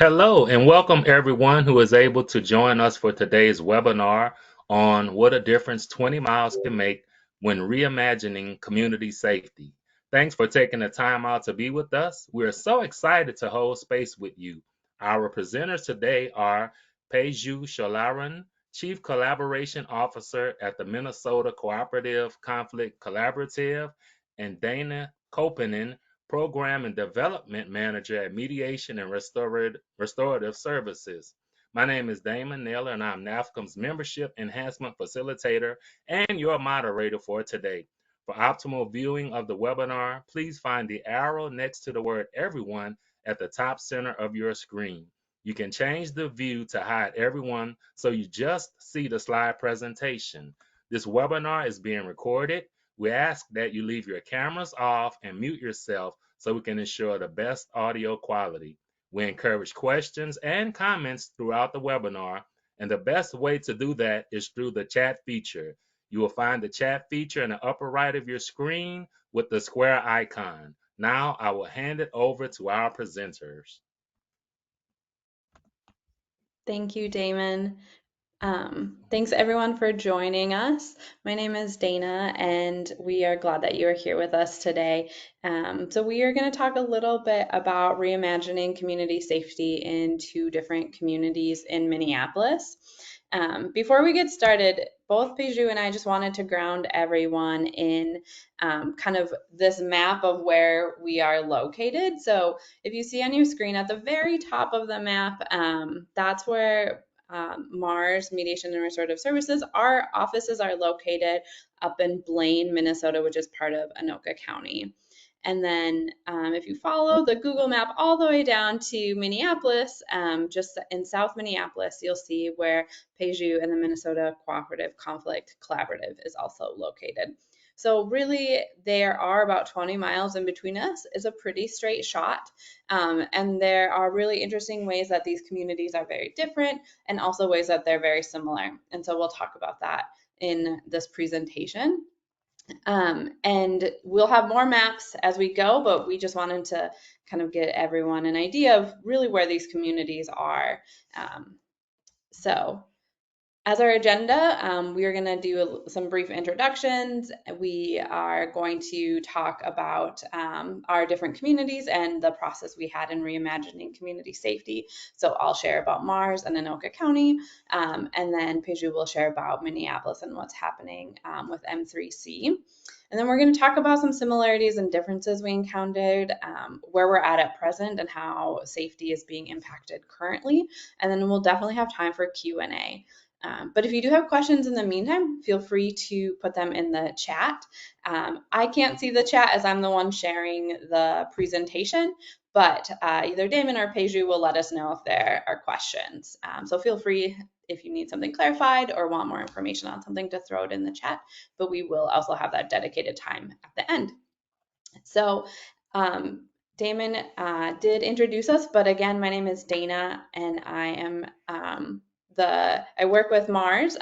Hello, and welcome everyone who is able to join us for today's webinar on what a difference 20 miles can make when reimagining community safety. Thanks for taking the time out to be with us. We're so excited to hold space with you. Our presenters today are Peju Shalaran, Chief Collaboration Officer at the Minnesota Cooperative Conflict Collaborative, and Dana Kopinen, Program and Development Manager at Mediation and Restorative Services. My name is Damon Naylor, and I'm NAFCM's Membership Enhancement Facilitator and your moderator for today. For optimal viewing of the webinar, please find the arrow next to the word everyone at the top center of your screen. You can change the view to hide everyone so you just see the slide presentation. This webinar is being recorded. We ask that you leave your cameras off and mute yourself so we can ensure the best audio quality. We encourage questions and comments throughout the webinar, and the best way to do that is through the chat feature. You will find the chat feature in the upper right of your screen with the square icon. Now I will hand it over to our presenters. Thank you, Damon. Thanks everyone for joining us. My name is Dana, and we are glad that you are here with us today. So we are going to talk a little bit about reimagining community safety in two different communities in Minneapolis. Before we get started, both Piju and I just wanted to ground everyone in kind of this map of where we are located. So if you see on your screen at the very top of the map, that's where MARS, Mediation and Restorative Services, our offices are located up in Blaine, Minnesota, which is part of Anoka County. And then if you follow the Google map all the way down to Minneapolis, just in South Minneapolis, you'll see where Peju and the Minnesota Cooperative Conflict Collaborative is also located. So really, there are about 20 miles in between us. It's a pretty straight shot. And there are really interesting ways that these communities are very different and also ways that they're very similar. And so we'll talk about that in this presentation. And we'll have more maps as we go, but we just wanted to kind of get everyone an idea of really where these communities are. So as our agenda, we are going to do some brief introductions. We are going to talk about our different communities and the process we had in reimagining community safety. So I'll share about Mars and Anoka County, and then Peju will share about Minneapolis and what's happening with M3C. And then we're going to talk about some similarities and differences we encountered, where we're at present, and how safety is being impacted currently. And then we'll definitely have time for Q&A. But if you do have questions in the meantime, feel free to put them in the chat. I can't see the chat as I'm the one sharing the presentation, but either Damon or Peju will let us know if there are questions. So feel free if you need something clarified or want more information on something to throw it in the chat, but we will also have that dedicated time at the end. So Damon did introduce us, but again, my name is Dana, and I am I work with MARS,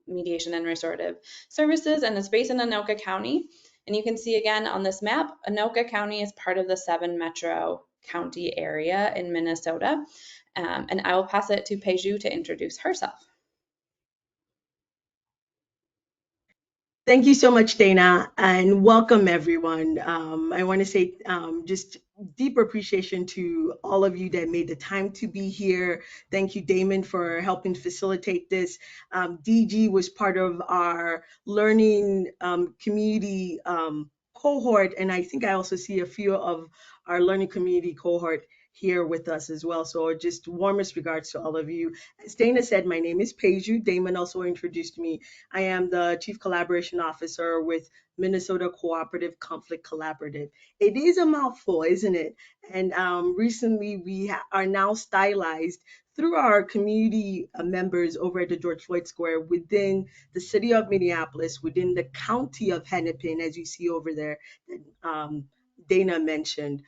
Mediation and Restorative Services, and it's based in Anoka County. And you can see again on this map, Anoka County is part of the 7 metro county area in Minnesota. And I will pass it to Peju to introduce herself. Thank you so much, Dana, and welcome everyone. I want to say just deep appreciation to all of you that made the time to be here. Thank you, Damon, for helping facilitate this. DG was part of our learning community cohort, and I think I also see a few of our learning community cohort here with us as well. So just warmest regards to all of you. As Dana said, my name is Peju. Damon also introduced me. I am the Chief Collaboration Officer with Minnesota Cooperative Conflict Collaborative. It is a mouthful, isn't it? And recently we are now stylized through our community members over at the George Floyd Square within the city of Minneapolis, within the county of Hennepin, as you see over there, that Dana mentioned.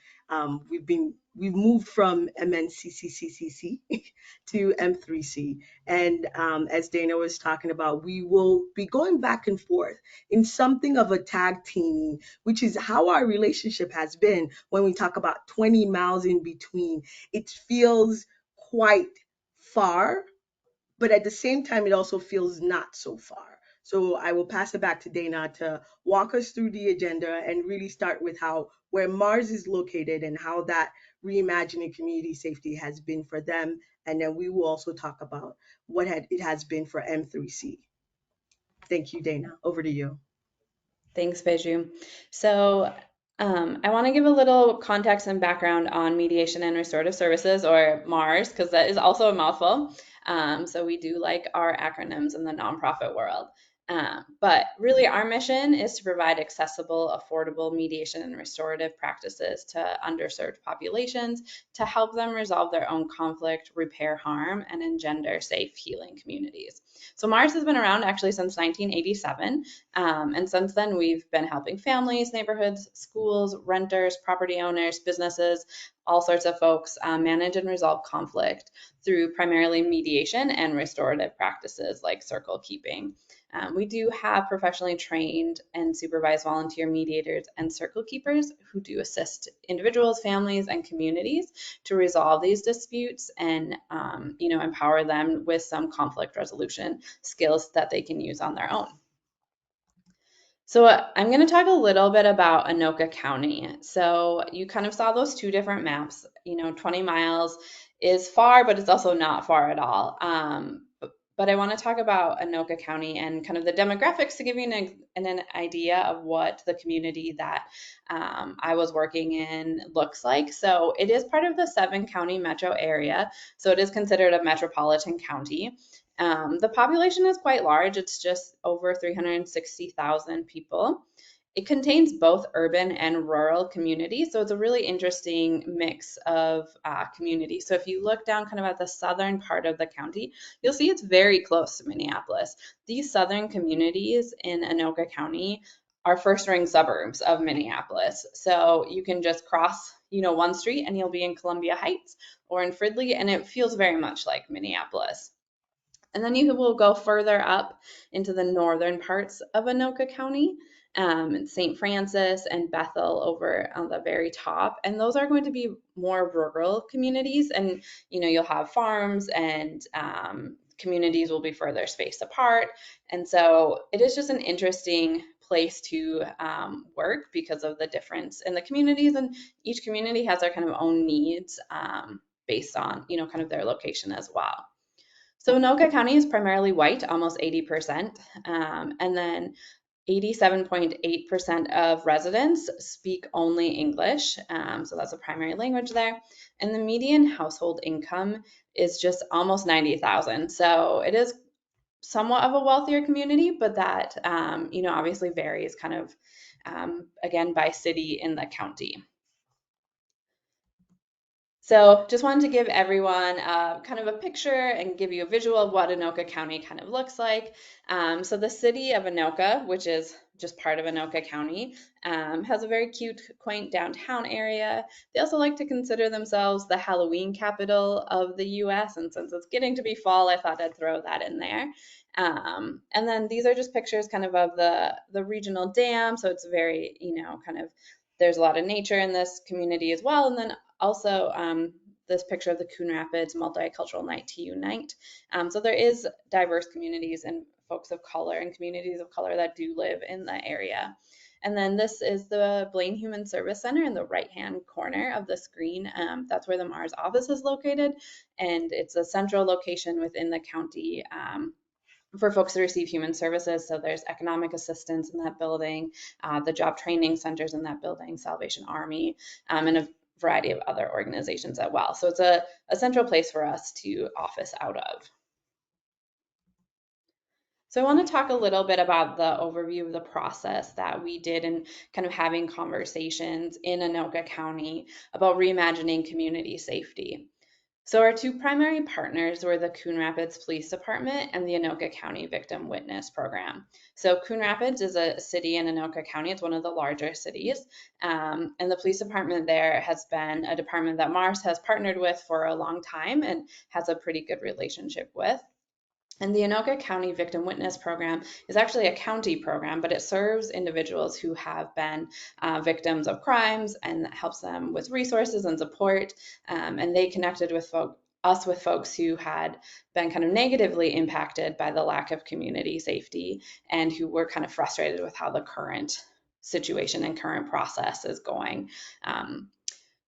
We've moved from MNCCCCC to M3C. And as Dana was talking about, we will be going back and forth in something of a tag teaming, which is how our relationship has been when we talk about 20 miles in between. It feels quite far, but at the same time, it also feels not so far. So I will pass it back to Dana to walk us through the agenda and really start with how where Mars is located and how that reimagining community safety has been for them. And then we will also talk about it has been for M3C. Thank you, Dana. Over to you. Thanks, Beju. So I want to give a little context and background on mediation and restorative services, or MARS, because that is also a mouthful. So we do like our acronyms in the nonprofit world. But really, our mission is to provide accessible, affordable mediation and restorative practices to underserved populations to help them resolve their own conflict, repair harm, and engender safe, healing communities. So MARS has been around actually since 1987. And since then, we've been helping families, neighborhoods, schools, renters, property owners, businesses, all sorts of folks manage and resolve conflict through primarily mediation and restorative practices like circle keeping. We do have professionally trained and supervised volunteer mediators and circle keepers who do assist individuals, families, and communities to resolve these disputes and empower them with some conflict resolution skills that they can use on their own. So I'm going to talk a little bit about Anoka County. So you kind of saw those two different maps. 20 miles is far, but it's also not far at all. But I want to talk about Anoka County and kind of the demographics to give you an idea of what the community that I was working in looks like. So it is part of the 7-county metro area. So it is considered a metropolitan county. The population is quite large. It's just over 360,000 people. It contains both urban and rural communities, so it's a really interesting mix of communities. So if you look down kind of at the southern part of the county, you'll see it's very close to Minneapolis. These southern communities in Anoka County are first-ring suburbs of Minneapolis. So you can just cross, one street and you'll be in Columbia Heights or in Fridley, and it feels very much like Minneapolis. And then you will go further up into the northern parts of Anoka County, St. Francis and Bethel over on the very top. And those are going to be more rural communities. And, you'll have farms and communities will be further spaced apart. And so it is just an interesting place to work because of the difference in the communities. And each community has their kind of own needs based on, kind of their location as well. So Anoka County is primarily white, almost 80%, and then 87.8% of residents speak only English, so that's a primary language there. And the median household income is just almost $90,000. So it is somewhat of a wealthier community, but that obviously varies kind of again by city in the county. So just wanted to give everyone kind of a picture and give you a visual of what Anoka County kind of looks like. So the city of Anoka, which is just part of Anoka County, has a very cute, quaint downtown area. They also like to consider themselves the Halloween capital of the US. And since it's getting to be fall, I thought I'd throw that in there. And then these are just pictures kind of the regional dam. So it's very, kind of, there's a lot of nature in this community as well. And then also this picture of the Coon Rapids Multicultural Night to Unite. So there is diverse communities and folks of color and communities of color that do live in the area. And then this is the Blaine Human Service Center in the right-hand corner of the screen. That's where the Mars office is located. And it's a central location within the county for folks to receive human services. So there's economic assistance in that building, the job training centers in that building, Salvation Army, and a variety of other organizations as well. So it's a central place for us to office out of. So I want to talk a little bit about the overview of the process that we did in kind of having conversations in Anoka County about reimagining community safety. So our two primary partners were the Coon Rapids Police Department and the Anoka County Victim Witness Program. So Coon Rapids is a city in Anoka County. It's one of the larger cities. And the police department there has been a department that Mars has partnered with for a long time and has a pretty good relationship with. And the Anoka County Victim Witness Program is actually a county program, but it serves individuals who have been victims of crimes and helps them with resources and support. And they connected with us with folks who had been kind of negatively impacted by the lack of community safety and who were kind of frustrated with how the current situation and current process is going.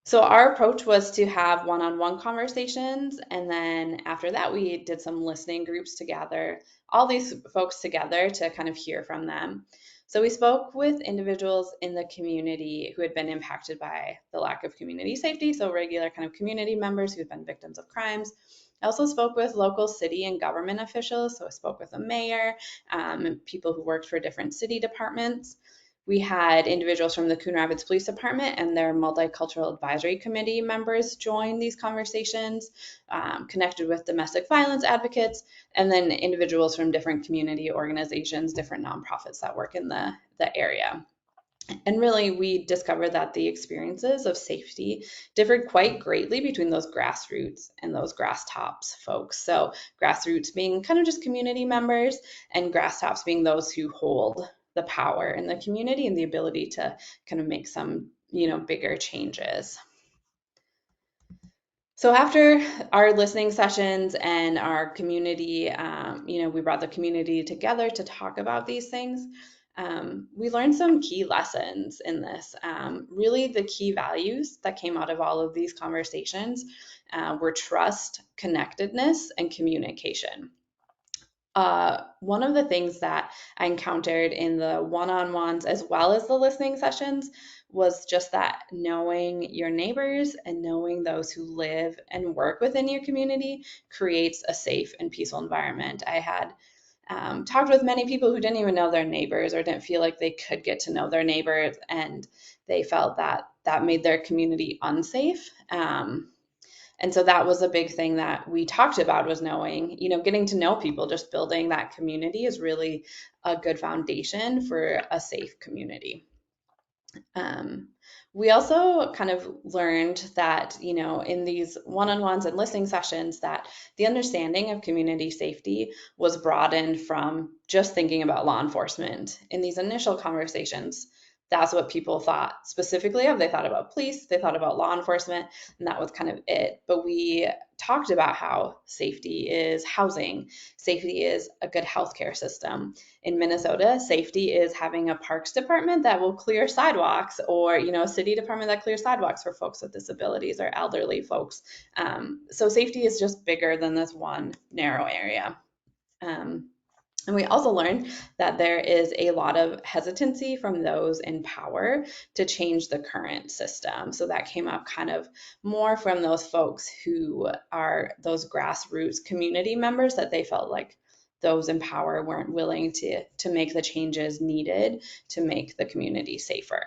So our approach was to have one-on-one conversations, and then after that we did some listening groups to gather all these folks together to kind of hear from them. So we spoke with individuals in the community who had been impacted by the lack of community safety, so regular kind of community members who had been victims of crimes. I also spoke with local city and government officials, so I spoke with a mayor, and people who worked for different city departments. We had individuals from the Coon Rapids Police Department and their Multicultural Advisory Committee members join these conversations, connected with domestic violence advocates, and then individuals from different community organizations, different nonprofits that work in the area. And really, we discovered that the experiences of safety differed quite greatly between those grassroots and those grass tops folks. So grassroots being kind of just community members, and grass tops being those who hold the power in the community and the ability to kind of make some, bigger changes. So after our listening sessions and our community, we brought the community together to talk about these things. We learned some key lessons in this. Really, the key values that came out of all of these conversations were trust, connectedness, and communication. One of the things that I encountered in the one-on-ones as well as the listening sessions was just that knowing your neighbors and knowing those who live and work within your community creates a safe and peaceful environment. I had talked with many people who didn't even know their neighbors or didn't feel like they could get to know their neighbors, and they felt that that made their community unsafe. And so that was a big thing that we talked about, was knowing, getting to know people, just building that community is really a good foundation for a safe community. We also kind of learned that, in these one-on-ones and listening sessions, that the understanding of community safety was broadened from just thinking about law enforcement. In these initial conversations, that's what people thought specifically of. They thought about police, they thought about law enforcement, and that was kind of it. But we talked about how safety is housing, safety is a good healthcare system. In Minnesota, safety is having a parks department that will clear sidewalks, or a city department that clears sidewalks for folks with disabilities or elderly folks. So safety is just bigger than this one narrow area. And we also learned that there is a lot of hesitancy from those in power to change the current system. So that came up kind of more from those folks who are those grassroots community members, that they felt like those in power weren't willing to make the changes needed to make the community safer.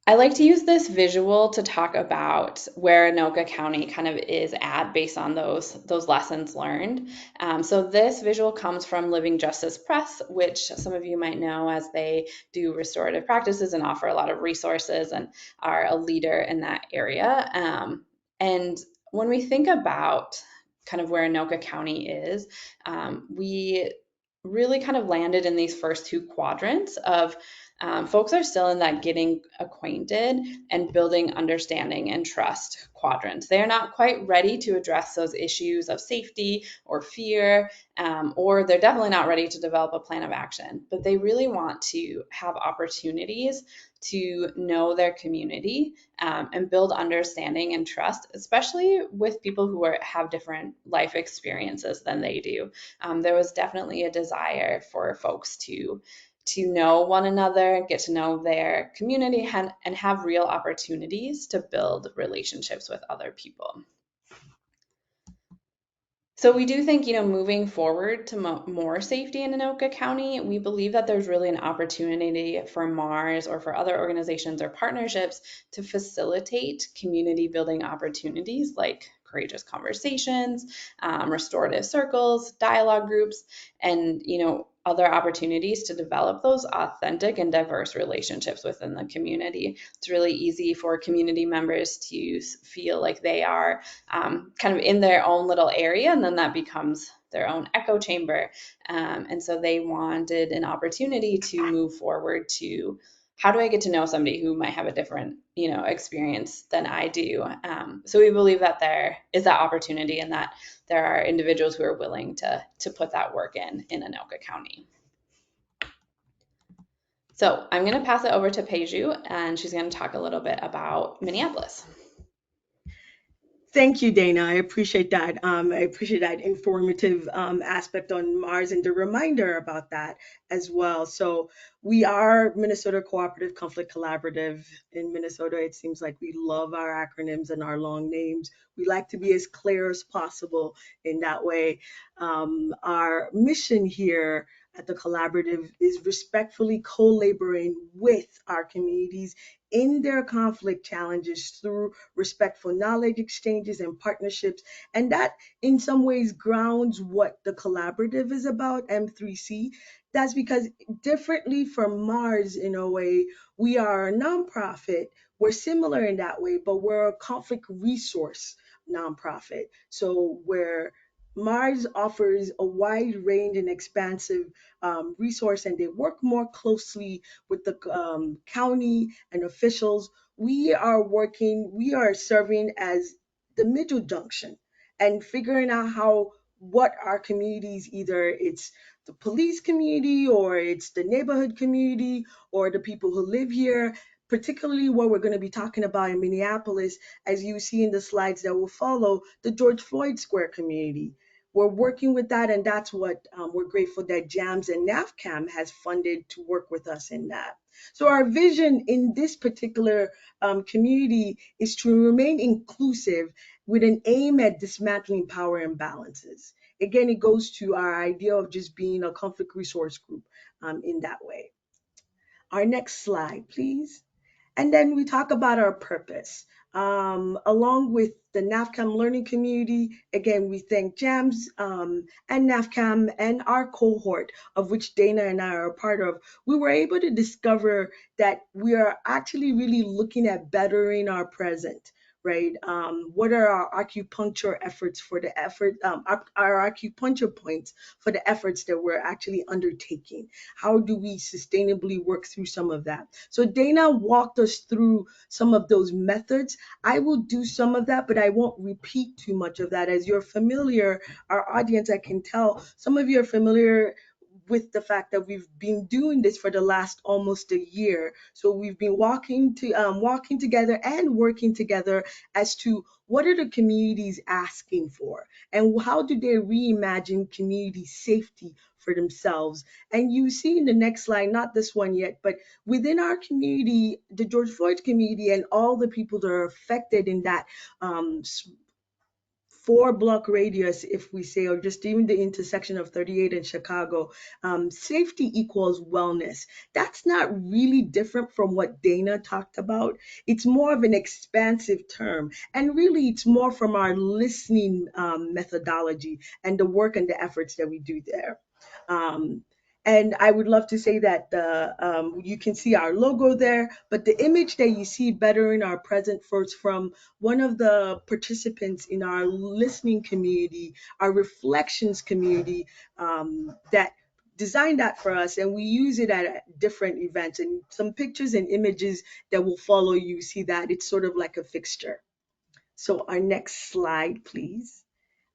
I like to use this visual to talk about where Anoka County kind of is at based on those lessons learned. So this visual comes from Living Justice Press, which some of you might know, as they do restorative practices and offer a lot of resources and are a leader in that area. And when we think about kind of where Anoka County is, we really kind of landed in these first two quadrants of folks are still in that getting acquainted and building understanding and trust quadrants. They are not quite ready to address those issues of safety or fear, or they're definitely not ready to develop a plan of action, but they really want to have opportunities to know their community and build understanding and trust, especially with people who have different life experiences than they do. There was definitely a desire for folks to know one another, get to know their community, and have real opportunities to build relationships with other people. So we do think, moving forward to more safety in Anoka County, we believe that there's really an opportunity for MARS or for other organizations or partnerships to facilitate community building opportunities like courageous conversations, restorative circles, dialogue groups, and, other opportunities to develop those authentic and diverse relationships within the community. It's really easy for community members to feel like they are kind of in their own little area, and then that becomes their own echo chamber. And so they wanted an opportunity to move forward to how do I get to know somebody who might have a different, experience than I do? So we believe that there is that opportunity and that there are individuals who are willing to put that work in Anoka County. So I'm going to pass it over to Peju, and she's going to talk a little bit about Minneapolis. Thank you, Dana. I appreciate that. I appreciate that informative aspect on Mars and the reminder about that as well. So we are Minnesota Cooperative Conflict Collaborative in Minnesota. It seems like we love our acronyms and our long names. We like to be as clear as possible in that way. Our mission here at the collaborative is respectfully co-laboring with our communities in their conflict challenges through respectful knowledge exchanges and partnerships. And that, in some ways, grounds what the collaborative is about, M3C. That's because, differently from Mars, in a way, we are a nonprofit. We're similar in that way, but we're a conflict resource nonprofit. So, where Mars offers a wide range and expansive resource, and they work more closely with the county and officials. We are serving as the middle junction and figuring out what our communities, either it's the police community or it's the neighborhood community or the people who live here, particularly what we're going to be talking about in Minneapolis, as you see in the slides that will follow, the George Floyd Square community. We're working with that, and that's what we're grateful that JAMS and NAFCAM has funded to work with us in that. So our vision in this particular community is to remain inclusive with an aim at dismantling power imbalances. Again, it goes to our idea of just being a conflict resource group in that way. Our next slide, please. And then we talk about our purpose. Along with the NAFCAM learning community, again, we thank JAMS and NAFCAM and our cohort, of which Dana and I are a part of. We were able to discover that we are actually really looking at bettering our present, right? What are our acupuncture efforts for the effort, our acupuncture points for the efforts that we're actually undertaking? How do we sustainably work through some of that? So Dana walked us through some of those methods. I will do some of that, but I won't repeat too much of that. As you're familiar, our audience, I can tell, some of you are familiar with the fact that we've been doing this for the last almost a year. So we've been walking together and working together as to what are the communities asking for and how do they reimagine community safety for themselves. And you see in the next slide, not this one yet, but within our community, the George Floyd community and all the people that are affected in that 4-block radius, if we say, or just even the intersection of 38 and Chicago, safety equals wellness. That's not really different from what Dana talked about. It's more of an expansive term. And really, it's more from our listening methodology and the work and the efforts that we do there. And I would love to say that you can see our logo there, but the image that you see bettering our present first from one of the participants in our listening community, our reflections community, that designed that for us, and we use it at different events. And some pictures and images that will follow, you see that it's sort of like a fixture. So our next slide, please.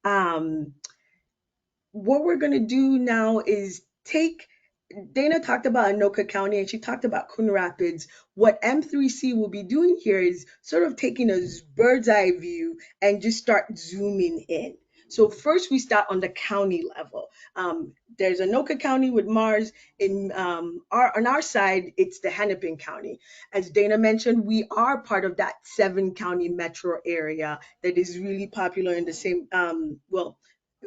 What we're going to do now is Dana talked about Anoka County and she talked about Coon Rapids. What M3C will be doing here is sort of taking a bird's eye view and just start zooming in. So first we start on the county level. There's Anoka County with Mars. On our side, it's the Hennepin County. As Dana mentioned, we are part of that 7-county metro area that is really popular in the same,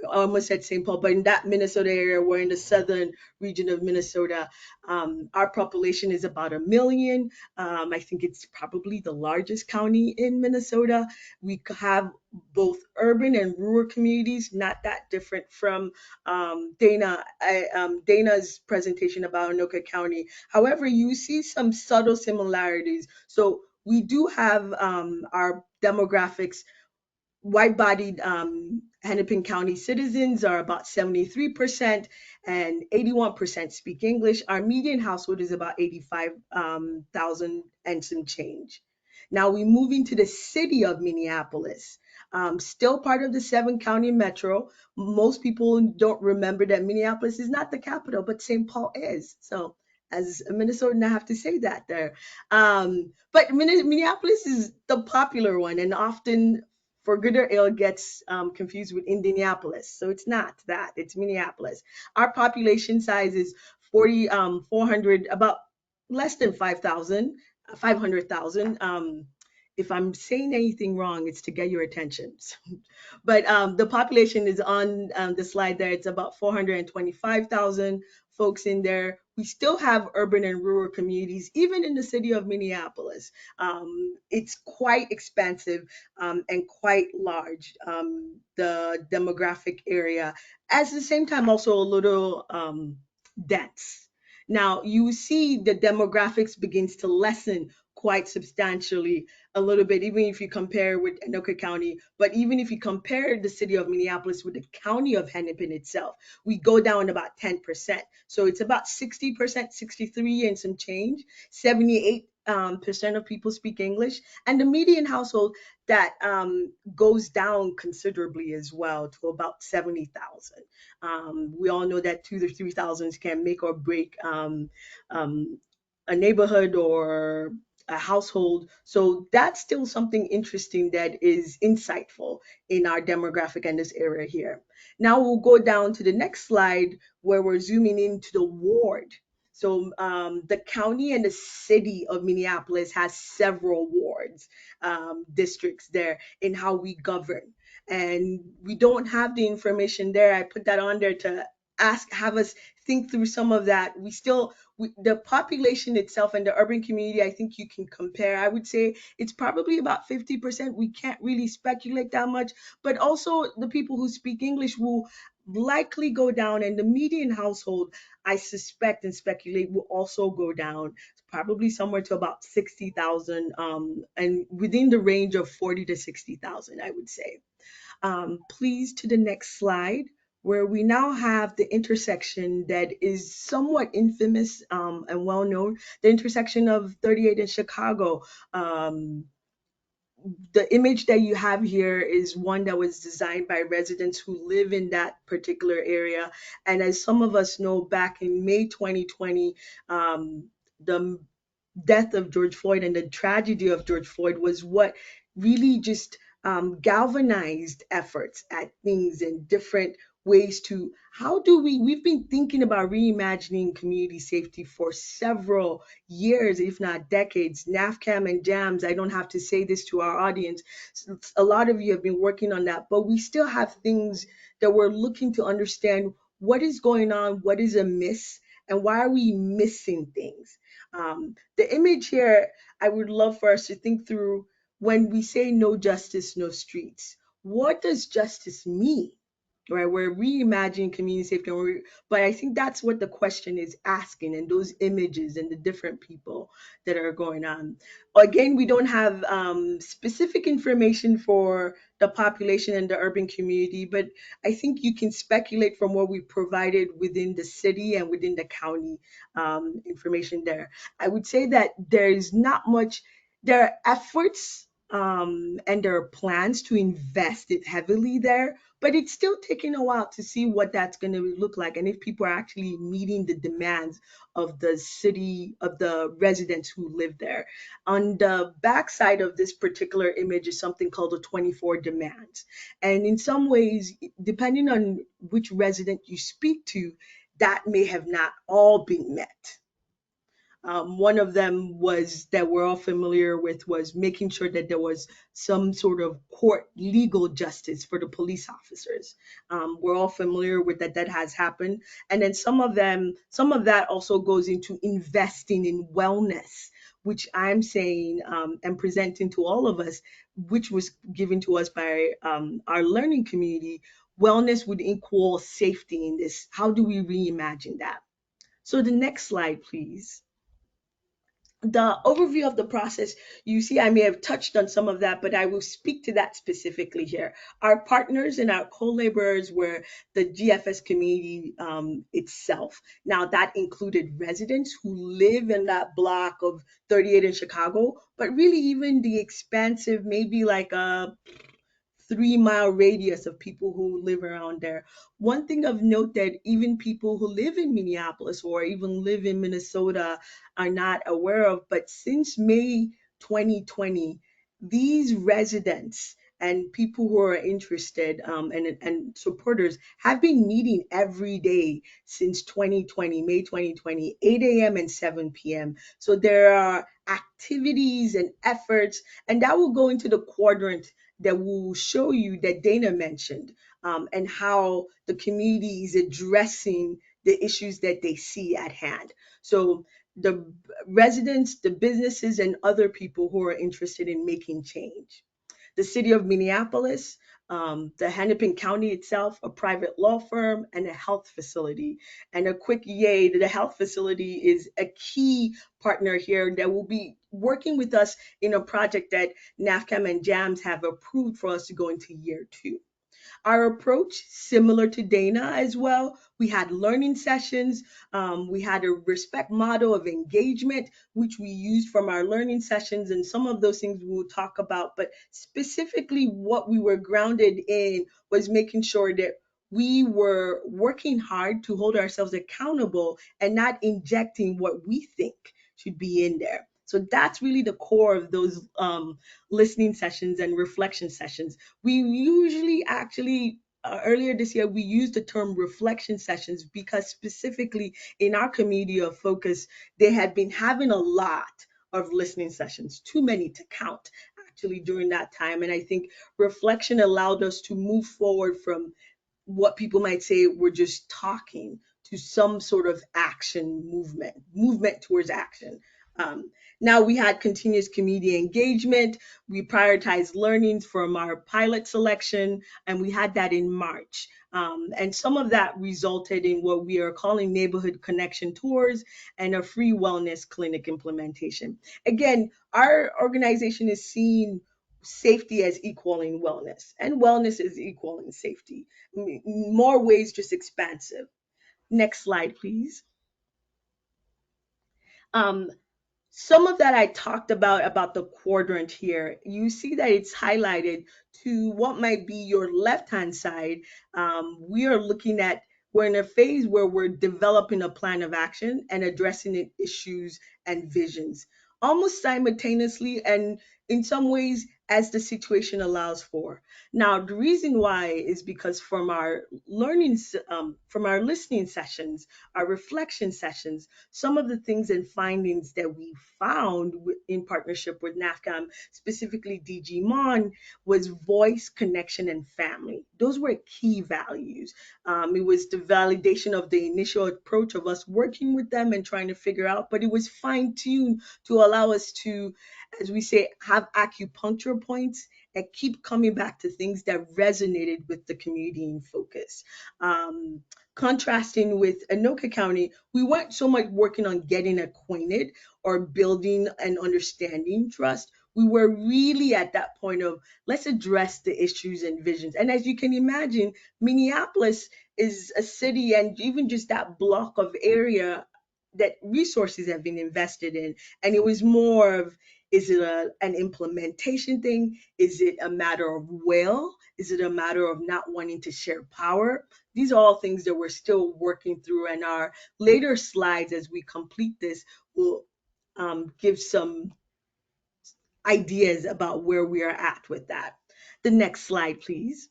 I almost said St. Paul, but in that Minnesota area, we're in the southern region of Minnesota. Our population is about 1 million. I think it's probably the largest county in Minnesota. We have both urban and rural communities, not that different from Dana's presentation about Anoka County. However, you see some subtle similarities. So we do have our demographics white-bodied Hennepin County citizens are about 73%, and 81% speak English. Our median household is about 85,000 and some change. Now we move into the city of Minneapolis, still part of the 7-county metro. Most people don't remember that Minneapolis is not the capital, but St. Paul is. So as a Minnesotan, I have to say that there. But Minneapolis is the popular one, and often for good or ill gets confused with Indianapolis. So it's not that, it's Minneapolis. Our population size is 400, about less than 5,000, 500,000. If I'm saying anything wrong, it's to get your attention. But the population is on the slide there. It's about 425,000 folks in there. We still have urban and rural communities, even in the city of Minneapolis. It's quite expansive and quite large, the demographic area. At the same time, also a little dense. Now, you see the demographics begins to lessen quite substantially a little bit, even if you compare with Anoka County. But even if you compare the city of Minneapolis with the county of Hennepin itself, we go down about 10%. So it's about 60%, 63 and some change. 78 percent of people speak English, and the median household that goes down considerably as well to about 70,000. We all know that 2 to 3,000 can make or break a neighborhood or a household. So that's still something interesting that is insightful in our demographic in this area here. Now we'll go down to the next slide where we're zooming into the ward. So the county and the city of Minneapolis has several wards, districts there in how we govern. And we don't have the information there. I put that on there to have us think through some of that. The population itself and the urban community, I think you can compare. I would say it's probably about 50%. We can't really speculate that much, but also the people who speak English will likely go down, and the median household, I suspect and speculate, will also go down, probably somewhere to about 60,000, and within the range of 40 to 60,000, I would say. Please to the next slide, where we now have the intersection that is somewhat infamous and well known, the intersection of 38 in Chicago. The image that you have here is one that was designed by residents who live in that particular area. And as some of us know, back in May 2020, the death of George Floyd and the tragedy of George Floyd was what really just galvanized efforts at things in different ways to we've been thinking about reimagining community safety for several years, if not decades. NAFCAM and JAMS, I don't have to say this to our audience, a lot of you have been working on that, but we still have things that we're looking to understand what is going on, what is amiss, and why are we missing things. The image here, I would love for us to think through when we say no justice, no streets. What does justice mean? Right, we're reimagining community safety, but I think that's what the question is asking, and those images and the different people that are going on. Again, we don't have specific information for the population and the urban community, but I think you can speculate from what we provided within the city and within the county information there. I would say that there is not much, there are efforts and there are plans to invest it heavily there, but it's still taking a while to see what that's going to look like and if people are actually meeting the demands of the city, of the residents who live there. On the backside of this particular image is something called the 24 demands. And in some ways, depending on which resident you speak to, that may have not all been met. One of them was that we're all familiar with was making sure that there was some sort of court legal justice for the police officers. We're all familiar with that has happened. And then some of that also goes into investing in wellness, which I'm saying and presenting to all of us, which was given to us by our learning community. Wellness would equal safety in this. How do we reimagine that? So the next slide, please. The overview of the process, you see, I may have touched on some of that, but I will speak to that specifically here. Our partners and our co-laborers were the GFS community itself. Now, that included residents who live in that block of 38 in Chicago, but really even the expansive, maybe like a 3 mile radius of people who live around there. One thing of note that even people who live in Minneapolis or even live in Minnesota are not aware of, but since May 2020, these residents and people who are interested and supporters have been meeting every day since 2020, May 2020, 8 a.m. and 7 p.m. So there are activities and efforts, and that will go into the quadrant that will show you that Dana mentioned, and how the community is addressing the issues that they see at hand. So the residents, the businesses, and other people who are interested in making change. The city of Minneapolis, the Hennepin County itself, a private law firm, and a health facility. And a quick yay, the health facility is a key partner here that will be working with us in a project that NAFCAM and JAMS have approved for us to go into year 2. Our approach, similar to Dana as well, we had learning sessions. We had a respect model of engagement, which we used from our learning sessions, and some of those things we will talk about. But specifically, what we were grounded in was making sure that we were working hard to hold ourselves accountable and not injecting what we think should be in there. So that's really the core of those listening sessions and reflection sessions. We usually actually earlier this year we used the term reflection sessions because specifically in our community of focus they had been having a lot of listening sessions, too many to count actually during that time. And I think reflection allowed us to move forward from what people might say we're just talking to some sort of action movement towards action. um, Now we had continuous community engagement. We prioritized learnings from our pilot selection, and we had that in March. And some of that resulted in what we are calling neighborhood connection tours and a free wellness clinic implementation. Again, our organization is seeing safety as equaling wellness, and wellness is equaling safety. More ways, just expansive. Next slide, please. Um, some of that I talked about the quadrant here. You see that it's highlighted to what might be your left-hand side. We are looking at, we're in a phase where we're developing a plan of action and addressing issues and visions almost simultaneously and in some ways as the situation allows for. Now, the reason why is because from our from our listening sessions, our reflection sessions, some of the things and findings that we found in partnership with NAFCAM, specifically DG Mon, was voice, connection, and family. Those were key values. It was the validation of the initial approach of us working with them and trying to figure out, but it was fine tuned to allow us to, as we say, have acupuncture points and keep coming back to things that resonated with the community in focus. Um, Contrasting with Anoka County, we weren't so much working on getting acquainted or building and understanding trust. We were really at that point of let's address the issues and visions. And as you can imagine, Minneapolis is a city and even just that block of area that resources have been invested in. And it was more of, is it an implementation thing? Is it a matter of will? Is it a matter of not wanting to share power? These are all things that we're still working through, and our later slides as we complete this will give some ideas about where we are at with that. The next slide, please.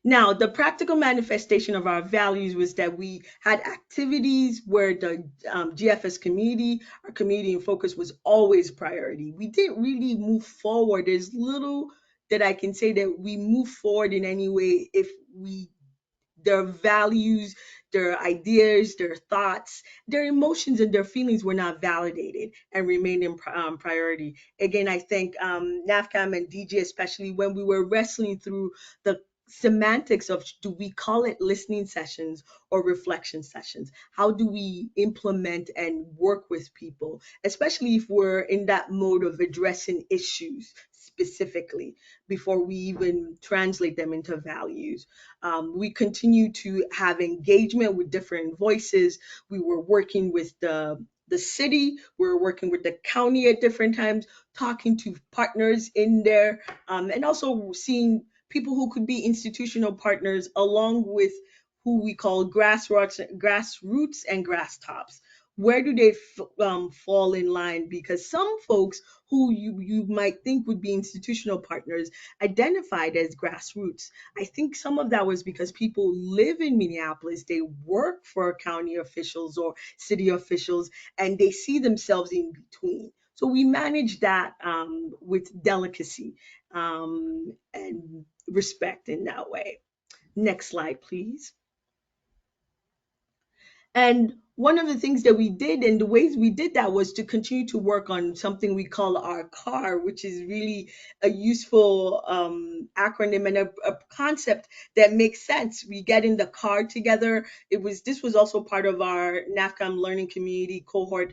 Now, the practical manifestation of our values was that we had activities where the GFS community, our community in focus, was always priority. We didn't really move forward. There's little that I can say that we move forward in any way if their values, their ideas, their thoughts, their emotions, and their feelings were not validated and remained in priority. Again, I think NAFCAM and DG, especially when we were wrestling through the semantics of, do we call it listening sessions or reflection sessions? How do we implement and work with people, especially if we're in that mode of addressing issues specifically before we even translate them into values? We continue to have engagement with different voices. We were working with the city, we were working with the county at different times, talking to partners in there, and also seeing people who could be institutional partners along with who we call grassroots and grass tops. Where do they fall in line? Because some folks who you might think would be institutional partners identified as grassroots. I think some of that was because people live in Minneapolis, they work for county officials or city officials, and they see themselves in between. So we manage that with delicacy and respect in that way. Next slide, please. And one of the things that we did and the ways we did that was to continue to work on something we call our CAR, which is really a useful acronym and a concept that makes sense. We get in the CAR together. This was also part of our NAFCAM learning community cohort.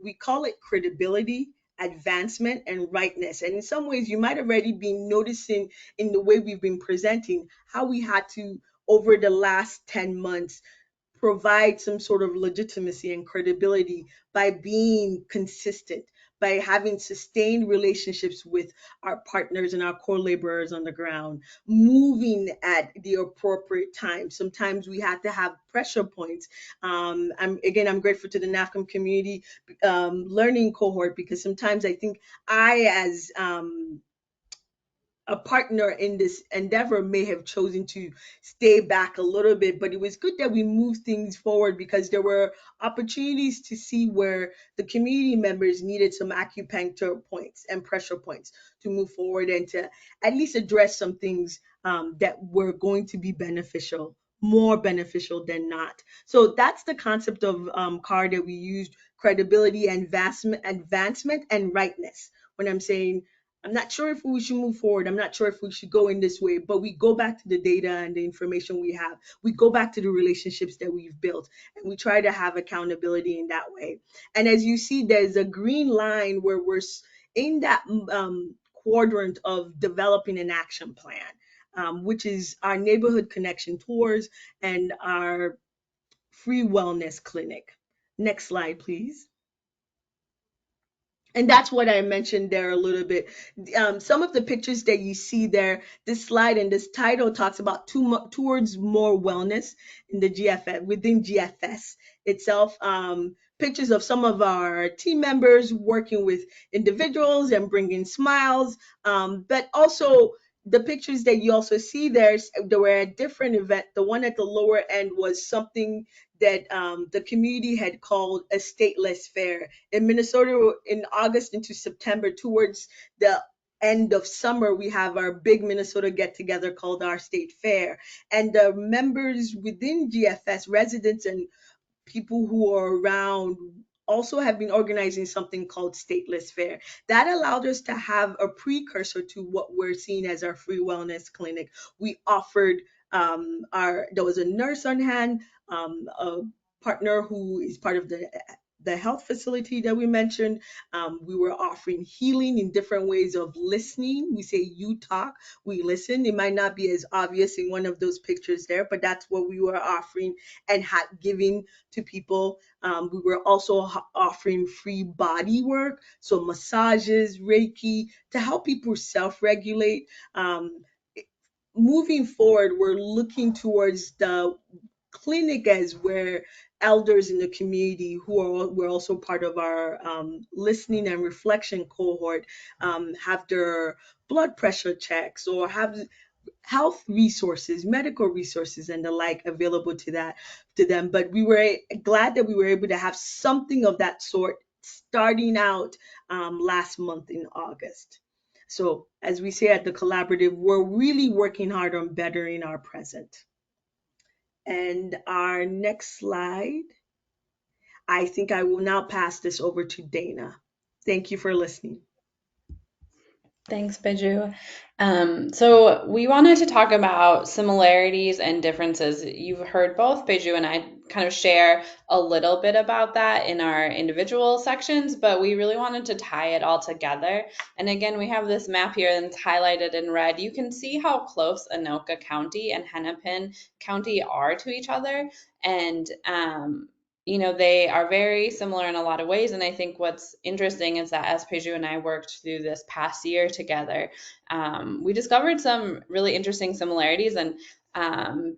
We call it credibility, advancement, and rightness. And in some ways, you might already be noticing in the way we've been presenting how we had to, over the last 10 months, provide some sort of legitimacy and credibility by being consistent, by having sustained relationships with our partners and our core laborers on the ground, moving at the appropriate time. Sometimes we had to have pressure points. I'm grateful to the NAFCAM community learning cohort, because sometimes I think as a partner in this endeavor may have chosen to stay back a little bit, but it was good that we moved things forward because there were opportunities to see where the community members needed some acupuncture points and pressure points to move forward and to at least address some things that were going to be beneficial, more beneficial than not. So that's the concept of CAR that we used: credibility, advancement, and rightness. When I'm saying I'm not sure if we should move forward. I'm not sure if we should go in this way, but we go back to the data and the information we have. We go back to the relationships that we've built, and we try to have accountability in that way. And as you see, there's a green line where we're in that quadrant of developing an action plan, which is our neighborhood connection tours and our free wellness clinic. Next slide, please. And that's what I mentioned there a little bit. Some of the pictures that you see there, this slide and this title talks about towards more wellness in the GFS, within GFS itself. Pictures of some of our team members working with individuals and bringing smiles, but also the pictures that you also see there were a different event. The one at the lower end was something that the community had called a stateless fair in Minnesota. In August into September, towards the end of summer, we have our big Minnesota get together called our state fair, and the members within GFS, residents and people who are around, also have been organizing something called Stateless Fair. That allowed us to have a precursor to what we're seeing as our free wellness clinic. We offered there was a nurse on hand, a partner who is part of the health facility that we mentioned. We were offering healing in different ways of listening. We say you talk, we listen. It might not be as obvious in one of those pictures there, but that's what we were offering and giving to people. We were also offering free body work, so massages, Reiki, to help people self-regulate. Moving forward, we're looking towards the clinic as where elders in the community were also part of our listening and reflection cohort have their blood pressure checks or have health resources, medical resources, and the like available to them. But we were glad that we were able to have something of that sort starting out last month in August. So as we say at the collaborative, we're really working hard on bettering our present. And our next slide, I think I will now pass this over to Dana. Thank you for listening. Thanks, Biju. So we wanted to talk about similarities and differences. You've heard both Biju and I kind of share a little bit about that in our individual sections, but we really wanted to tie it all together. And again, we have this map here and it's highlighted in red. You can see how close Anoka County and Hennepin County are to each other. And they are very similar in a lot of ways. And I think what's interesting is that as Peju and I worked through this past year together, we discovered some really interesting similarities. And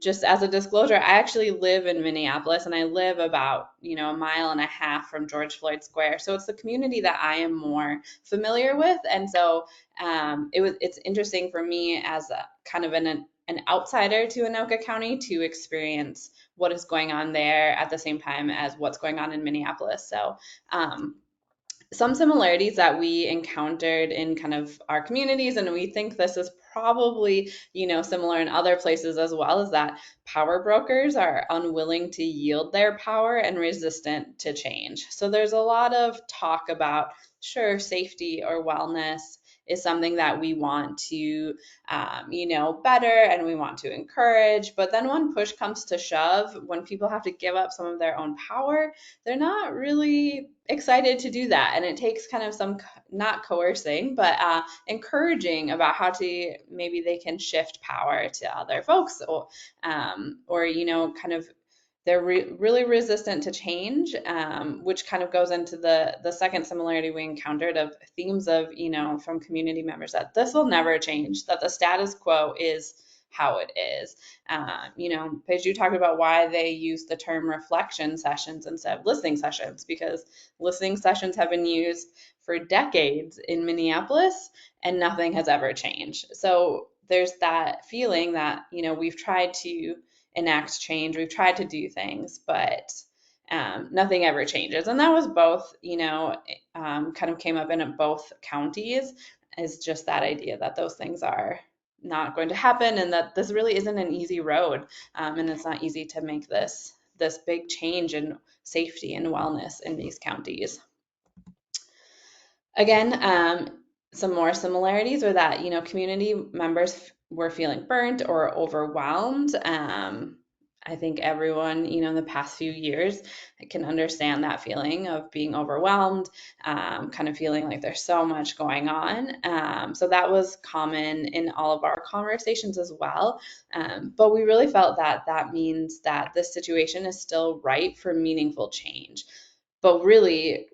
just as a disclosure, I actually live in Minneapolis and I live about, a mile and a half from George Floyd Square. So it's the community that I am more familiar with. And so it's interesting for me as a kind of an outsider to Anoka County to experience what is going on there at the same time as what's going on in Minneapolis. So some similarities that we encountered in kind of our communities, and we think this is probably, similar in other places as well, is that power brokers are unwilling to yield their power and resistant to change. So there's a lot of talk about, sure, safety or wellness is something that we want to, better and we want to encourage. But then when push comes to shove, when people have to give up some of their own power, they're not really excited to do that. And it takes kind of some, not coercing, but encouraging about how to, maybe they can shift power to other folks or kind of they're really resistant to change, which kind of goes into the second similarity we encountered of themes of, from community members that this will never change, that the status quo is how it is. Paige, you talked about why they use the term reflection sessions instead of listening sessions, because listening sessions have been used for decades in Minneapolis and nothing has ever changed. So there's that feeling that, we've tried to enact change, we've tried to do things, but nothing ever changes. And that was both, kind of came up in both counties, is just that idea that those things are not going to happen and that this really isn't an easy road, and it's not easy to make this big change in safety and wellness in these counties. Again, some more similarities are that, community members were feeling burnt or overwhelmed. I think everyone, in the past few years can understand that feeling of being overwhelmed, kind of feeling like there's so much going on. So that was common in all of our conversations as well. But we really felt that that means that this situation is still ripe for meaningful change. But really,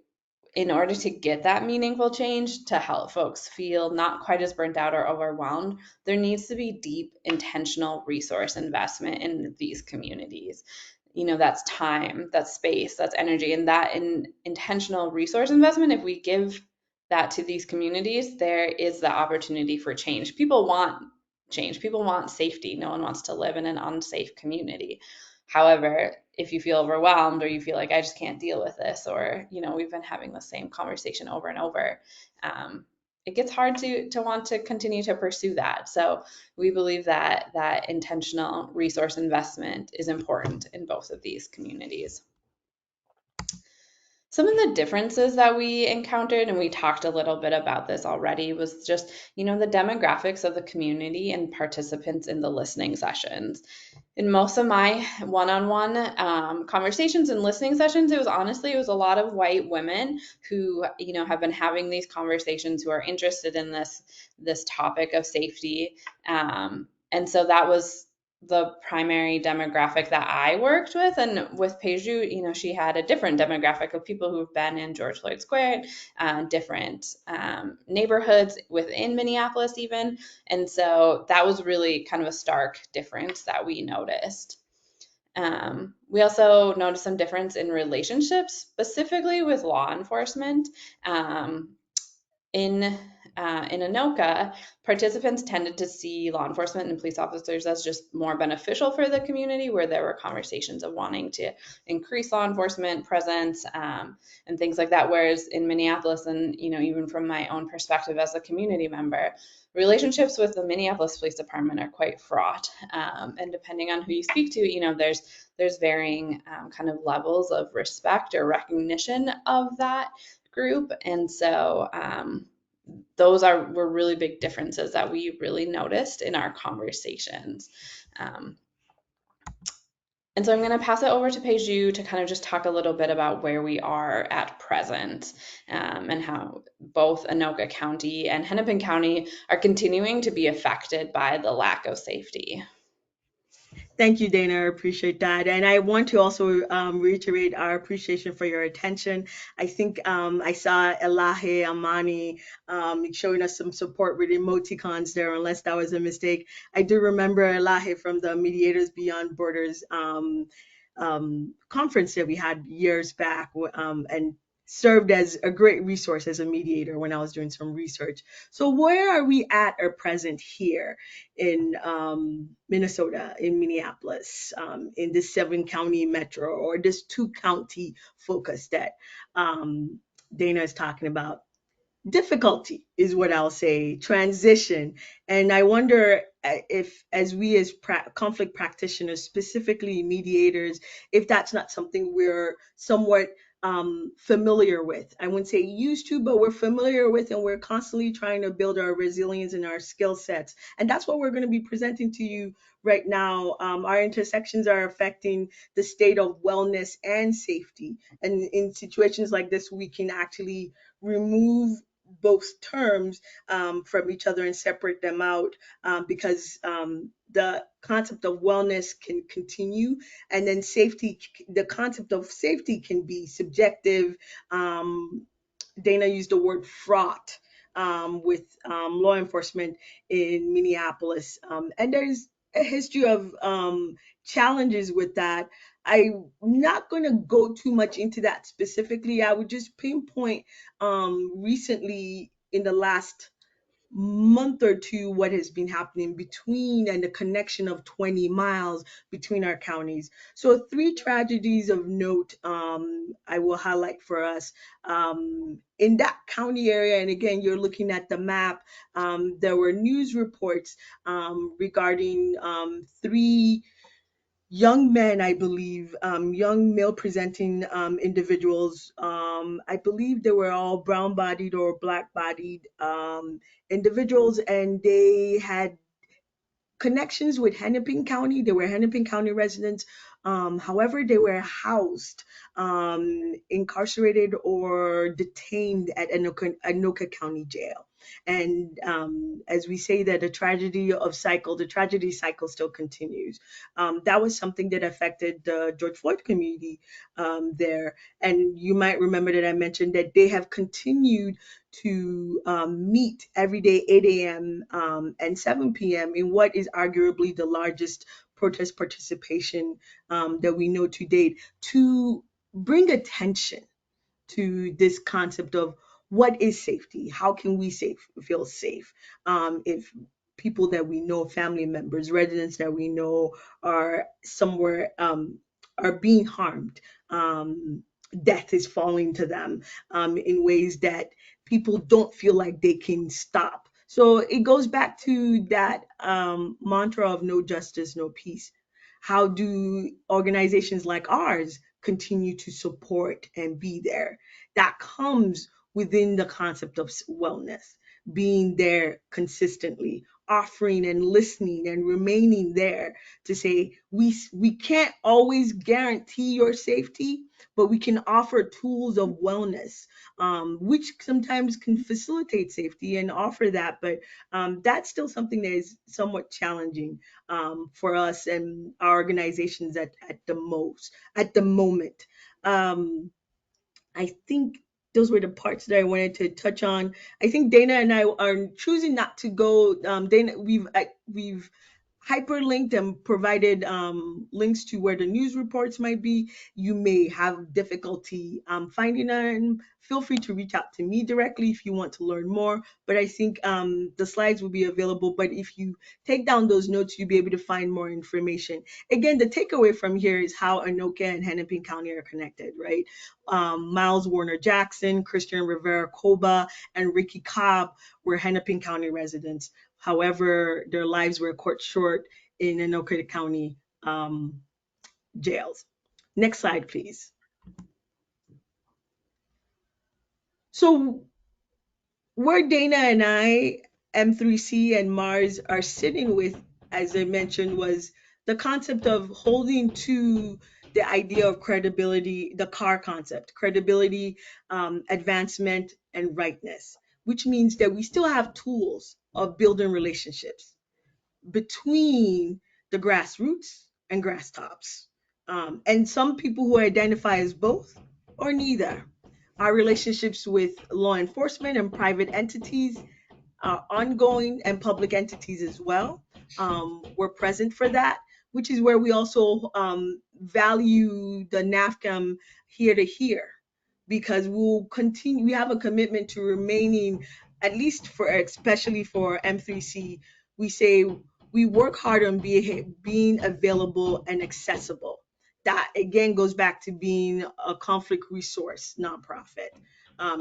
in order to get that meaningful change to help folks feel not quite as burnt out or overwhelmed, there needs to be deep, intentional resource investment in these communities. That's time, that's space, that's energy, and that intentional resource investment, if we give that to these communities, there is the opportunity for change. People want change. People want safety. No one wants to live in an unsafe community. However, if you feel overwhelmed or you feel like I just can't deal with this, or we've been having the same conversation over and over, it gets hard to want to continue to pursue that. So we believe that intentional resource investment is important in both of these communities. Some of the differences that we encountered, and we talked a little bit about this already, was just, the demographics of the community and participants in the listening sessions. In most of my one-on-one conversations and listening sessions, it was a lot of white women who, have been having these conversations, who are interested in this topic of safety. And so that was the primary demographic that I worked with. And with Peju, she had a different demographic of people who've been in George Floyd Square, different neighborhoods within Minneapolis even. And so that was really kind of a stark difference that we noticed. We also noticed some difference in relationships, specifically with law enforcement. In Anoka, participants tended to see law enforcement and police officers as just more beneficial for the community, where there were conversations of wanting to increase law enforcement presence, and things like that. Whereas in Minneapolis, and even from my own perspective as a community member, relationships with the Minneapolis Police Department are quite fraught, and depending on who you speak to, there's varying kind of levels of respect or recognition of that group. And so those were really big differences that we really noticed in our conversations. And so I'm going to pass it over to Peju to kind of just talk a little bit about where we are at present, and how both Anoka County and Hennepin County are continuing to be affected by the lack of safety. Thank you, Dana. I appreciate that. And I want to also reiterate our appreciation for your attention. I think I saw Elahe Amani showing us some support with emoticons there, unless that was a mistake. I do remember Elahe from the Mediators Beyond Borders conference that we had years back, and served as a great resource as a mediator when I was doing some research. So where are we at present here in Minnesota, in Minneapolis, in this 7-county metro, or this 2-county focus that Dana is talking about? Difficulty is what I'll say, transition. And I wonder if, as we as conflict practitioners, specifically mediators, if that's not something we're somewhat familiar with. I wouldn't say used to, but we're familiar with, and we're constantly trying to build our resilience and our skill sets. And that's what we're going to be presenting to you right now. Our intersections are affecting the state of wellness and safety. And in situations like this, we can actually remove both terms from each other and separate them out, because the concept of wellness can continue, and then safety, the concept of safety can be subjective. Dana used the word fraught with law enforcement in Minneapolis. And there's a history of challenges with that. I'm not going to go too much into that specifically. I would just pinpoint recently in the last month or two what has been happening between, and the connection of 20 miles between our counties. So 3 tragedies of note I will highlight for us in that county area. And again, you're looking at the map. There were news reports regarding 3 young men, I believe, young male presenting individuals. I believe they were all brown bodied or black bodied individuals, and they had connections with Hennepin County. They were Hennepin County residents. However, they were housed, incarcerated, or detained at Anoka County Jail. And as we say that the tragedy cycle still continues. That was something that affected the George Floyd community there. And you might remember that I mentioned that they have continued to meet every day 8 a.m. And 7 p.m. in what is arguably the largest protest participation that we know to date, to bring attention to this concept of what is safety? How can we feel safe if people that we know, family members, residents that we know are somewhere are being harmed? Death is falling to them in ways that people don't feel like they can stop. So it goes back to that mantra of no justice, no peace. How do organizations like ours continue to support and be there? That comes within the concept of wellness, being there consistently, offering and listening and remaining there to say we can't always guarantee your safety, but we can offer tools of wellness, which sometimes can facilitate safety and offer that. But that's still something that is somewhat challenging for us and our organizations at the moment. Um, I think those were the parts that I wanted to touch on. I think Dana and I are choosing not to go. Dana, we've hyperlinked and provided links to where the news reports might be. You may have difficulty finding them. Feel free to reach out to me directly if you want to learn more. But I think the slides will be available. But if you take down those notes, you'll be able to find more information. Again, the takeaway from here is how Anoka and Hennepin County are connected, right? Miles Warner Jackson, Christian Rivera Koba, and Ricky Cobb were Hennepin County residents. However, their lives were cut short in Anoka County jails. Next slide, please. So where Dana and I, M3C and Mars are sitting with, as I mentioned, was the concept of holding to the idea of credibility, the CAR concept, credibility, advancement, and rightness, which means that we still have tools of building relationships between the grassroots and grass tops. And some people who identify as both or neither. Our relationships with law enforcement and private entities are ongoing, and public entities as well. We're present for that, which is where we also value the NAFCAM here to here, because we'll continue, we have a commitment to remaining, at least for, especially for M3C, we say we work hard on being available and accessible. That again goes back to being a conflict resource nonprofit,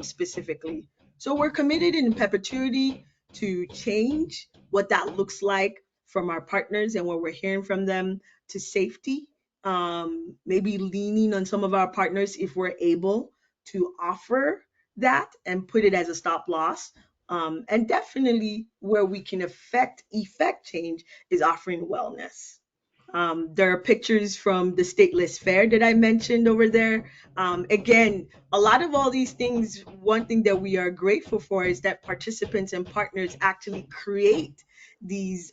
specifically. So we're committed in perpetuity to change what that looks like from our partners and what we're hearing from them, to safety, maybe leaning on some of our partners if we're able to offer that and put it as a stop loss. And definitely where we can effect change is offering wellness. There are pictures from the stateless fair that I mentioned over there. Again, a lot of all these things, one thing that we are grateful for is that participants and partners actually create these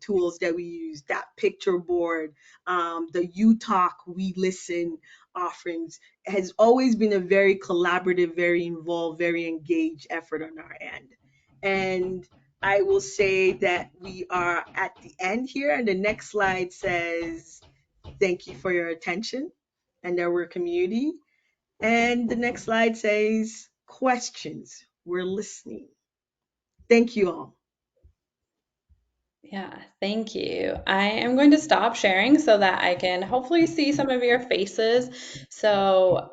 tools that we use, that picture board, the You Talk, We Listen offerings has always been a very collaborative, very involved, very engaged effort on our end. And I will say that we are at the end here, and the next slide says, thank you for your attention and that we're a community. And the next slide says, questions. We're listening. Thank you all. Yeah, thank you. I am going to stop sharing so that I can hopefully see some of your faces. So,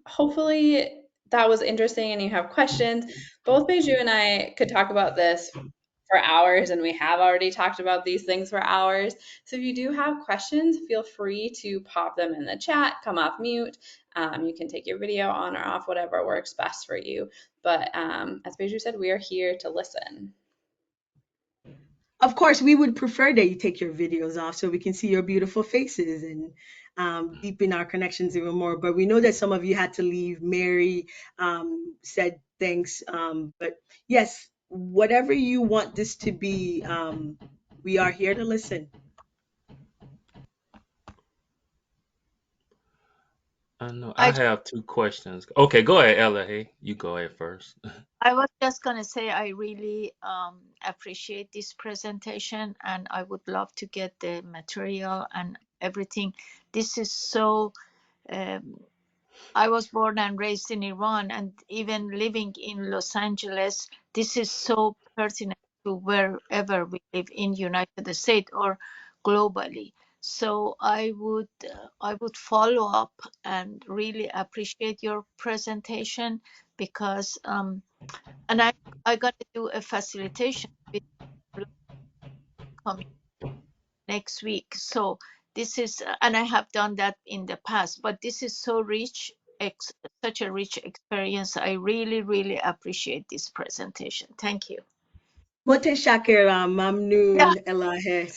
hopefully that was interesting and you have questions. Both Beju and I could talk about this for hours, and we have already talked about these things for hours. So, if you do have questions, feel free to pop them in the chat, come off mute. You can take your video on or off, whatever works best for you. But as Beju said, we are here to listen. Of course, we would prefer that you take your videos off so we can see your beautiful faces and deepen our connections even more. But we know that some of you had to leave. Mary said thanks. But yes, whatever you want this to be, we are here to listen. I know. I I have two questions. Okay, go ahead, Ella. Hey, you go ahead first. I was just gonna say I really appreciate this presentation, and I would love to get the material and everything. This is so. Um, I was born and raised in Iran, and even living in Los Angeles, this is so pertinent to wherever we live in United States or globally. So I would follow up and really appreciate your presentation, because and I got to do a facilitation with coming next week. So this is, and I have done that in the past, but this is so rich, such a rich experience. I really, really appreciate this presentation. Thank you. Moteshakira Yeah, Mamnoon Elahe.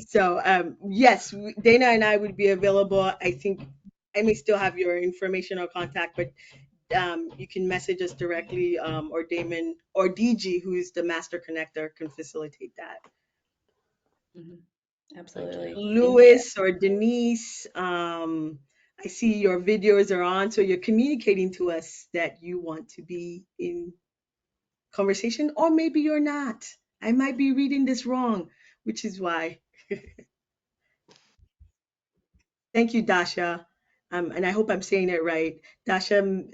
So yes, Dana and I would be available. I think I may still have your information or contact, but you can message us directly, or Damon or DG, who is the master connector, can facilitate that. Absolutely. Thank you. Louis or Denise, I see your videos are on, so you're communicating to us that you want to be in conversation, or maybe you're not. I might be reading this wrong, which is why. Thank you, Dasha. And I hope I'm saying it right. Dasha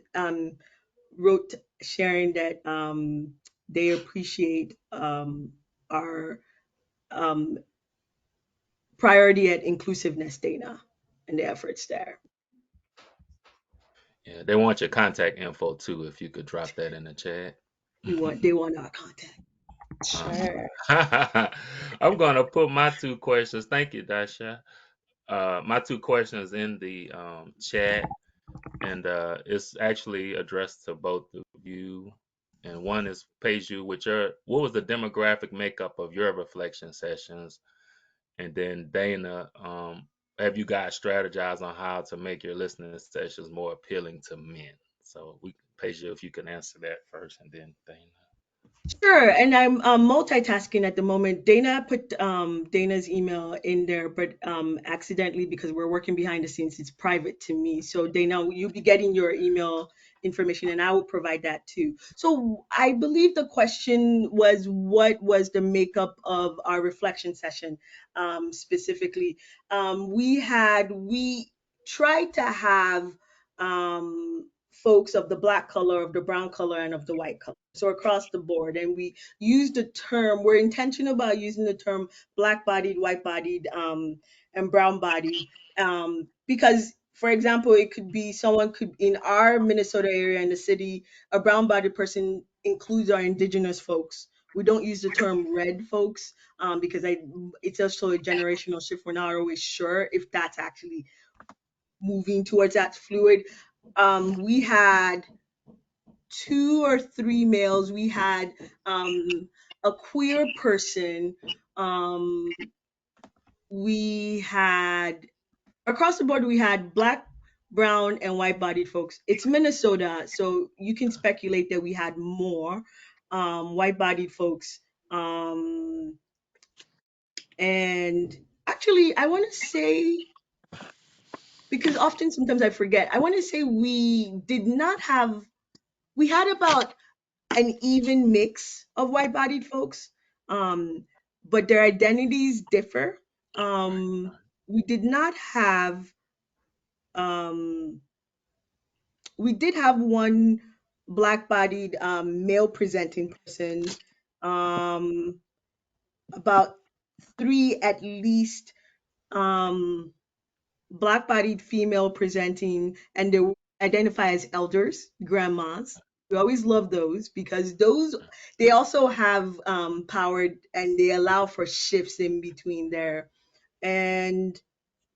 wrote sharing that they appreciate our um, priority at inclusiveness, Dana, and the efforts there. Yeah, they want your contact info too, if you could drop that in the chat. They want our contact. Sure. I'm gonna put my two questions. Thank you, Dasha. My two questions in the chat, and it's actually addressed to both of you, and one is Peju, what was the demographic makeup of your reflection sessions? And then Dana, have you guys strategized on how to make your listening sessions more appealing to men? So Peju, if you can answer that first, and then Dana. Sure, and I'm multitasking at the moment. Dana put Dana's email in there, but accidentally, because we're working behind the scenes, it's private to me. So Dana, you'll be getting your email information, and I will provide that too. So I believe the question was, what was the makeup of our reflection session specifically? We tried to have folks of the black color, of the brown color, and of the white color. So across the board, and we use the term. We're intentional about using the term black bodied, white bodied, and brown bodied, because, for example, it could be someone could in our Minnesota area in the city, a brown bodied person includes our indigenous folks. We don't use the term red folks because it's also a generational shift. We're not always sure if that's actually moving towards that fluid. We had two or three males. We had a queer person. Um, we had across the board. We had black, brown, and white-bodied folks. It's Minnesota, so you can speculate that we had more white-bodied folks. Um, and actually, I want to say, because often sometimes I forget. I want to say we did not have. We had about an even mix of white-bodied folks, um, but their identities differ. Right, Um, right. we did not have. Um, we did have one black-bodied male presenting person. Um, about three at least. Um, black-bodied female presenting, and they identify as elders, grandmas. We always love those because those they also have power, and they allow for shifts in between there. And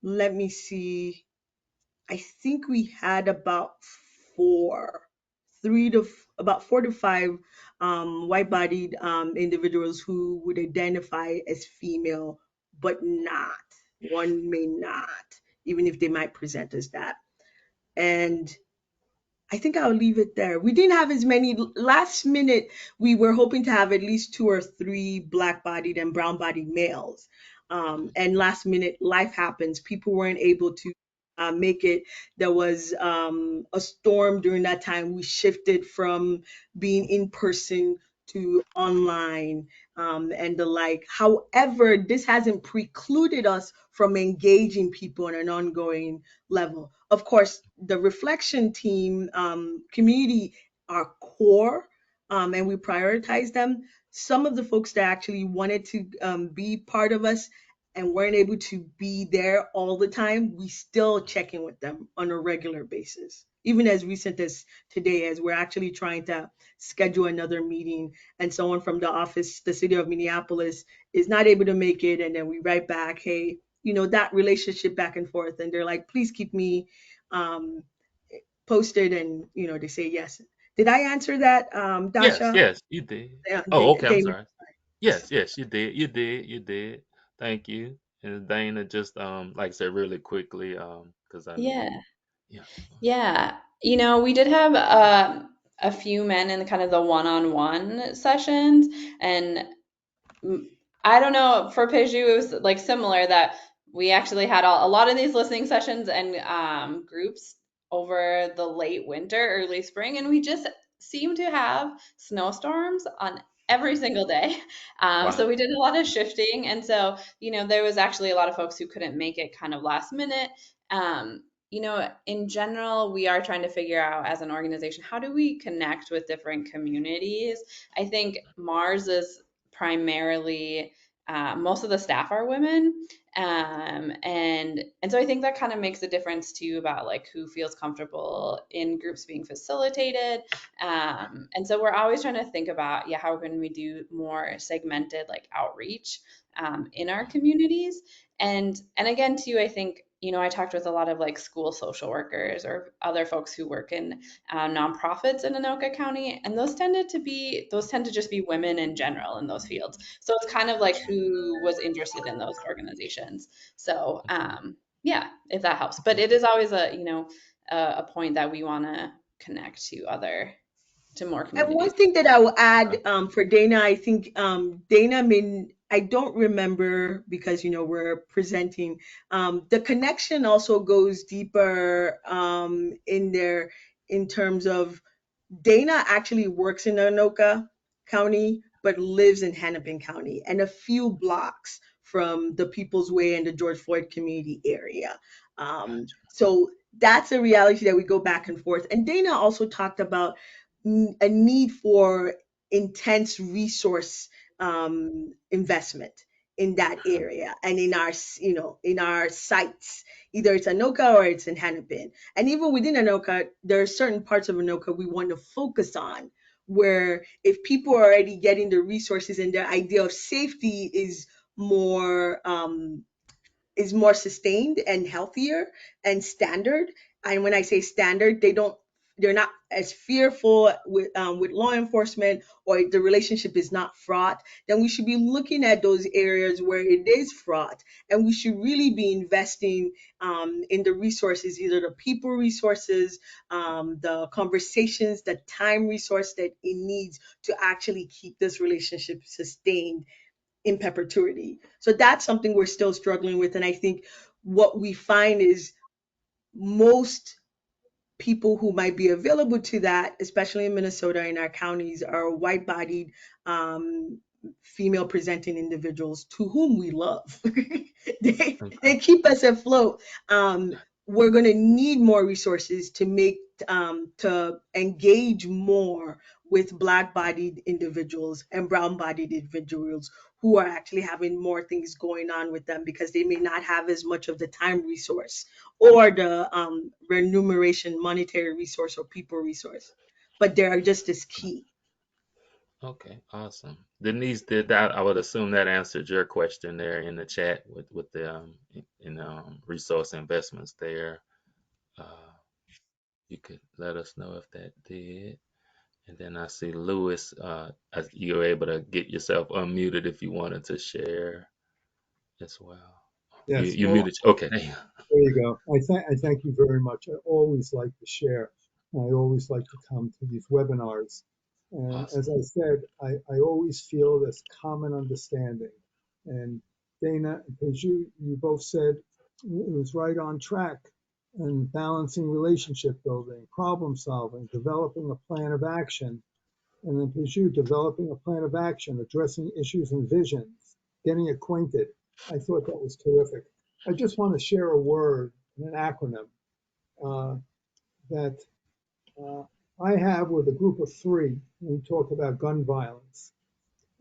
let me see. I think we had about four, about 4 to 5 white-bodied individuals who would identify as female, but not. One may not, even if they might present as that. And I think I'll leave it there. We didn't have as many last minute. We were hoping to have at least two or three black bodied and brown bodied males. And last minute, life happens. People weren't able to make it. There was a storm during that time. We shifted from being in person to online and the like. However, this hasn't precluded us from engaging people on an ongoing level. Of course, the reflection team community are core, and we prioritize them. Some of the folks that actually wanted to be part of us and weren't able to be there all the time, we still check in with them on a regular basis. Even as recent as today, as we're actually trying to schedule another meeting, and someone from the office, the city of Minneapolis, is not able to make it, and then we write back, hey, that relationship back and forth, and they're like, please keep me um, posted, and they say yes. Did I answer that, Yes, Dasha? yes, you did. Oh, okay, I'm Damon? sorry. Yes, yes, you did. You did. You did. Thank you. And Dana, just like I said, really quickly, because I know Yeah. you. Yeah. Yeah, we did have a few men in kind of the one-on-one sessions, and mm, I don't know, for Piju, it was like similar that we actually had a lot of these listening sessions and groups over the late winter, early spring, and we just seemed to have snowstorms on every single day. So Wow. we did a lot of shifting, and so there was actually a lot of folks who couldn't make it kind of last minute. In general, we are trying to figure out as an organization, how do we connect with different communities? I think Mars is primarily most of the staff are women, and so I think that kind of makes a difference too about like who feels comfortable in groups being facilitated, and so we're always trying to think about, yeah, how can we do more segmented like outreach in our communities, and again too, I think I talked with a lot of like school social workers or other folks who work in nonprofits in Anoka County, and those tend to just be women in general in those fields. So it's kind of like who was interested in those organizations. So yeah, if that helps. But it is always a point that we want to connect to more And communities. one thing that I will add for Dana, I think Dana, I don't remember because we're presenting. The connection also goes deeper in there in terms of Dana actually works in Anoka County, but lives in Hennepin County and a few blocks from the People's Way and the George Floyd community area. So that's a reality that we go back and forth. And Dana also talked about a need for intense resource investment in that area and in our sites. Either it's Anoka or it's in Hennepin. And even within Anoka, there are certain parts of Anoka we want to focus on where if people are already getting the resources and their idea of safety is more sustained and healthier and standard. And when I say standard, they're not as fearful with law enforcement, or the relationship is not fraught. Then we should be looking at those areas where it is fraught, and we should really be investing in the resources, either the people resources, the conversations, the time resource that it needs to actually keep this relationship sustained in perpetuity. So that's something we're still struggling with. And I think what we find is most people who might be available to that, especially in Minnesota in our counties, are white bodied, female presenting individuals to whom we love. They keep us afloat. We're going to need more resources to engage more with black bodied individuals and brown bodied individuals who are actually having more things going on with them because they may not have as much of the time resource or the remuneration, monetary resource or people resource, but they are just as key. Okay, awesome. Denise, did that? I would assume that answered your question there in the chat with the resource investments there. Uh, you could let us know if that did. And then I see Lewis. You're able to get yourself unmuted if you wanted to share as well. Yes, You well, muted. Okay. there you go. I thank you very much. I always like to share. I always like to come to these webinars. And as Awesome. I said, I always feel this common understanding. And Dana and Peju, you both said it was right on track, and balancing relationship building, problem solving, developing a plan of action. And then Peju, developing a plan of action, addressing issues and visions, getting acquainted. I thought that was terrific. I just want to share a word, an acronym uh, that uh, I have with a group of three. We talk about gun violence,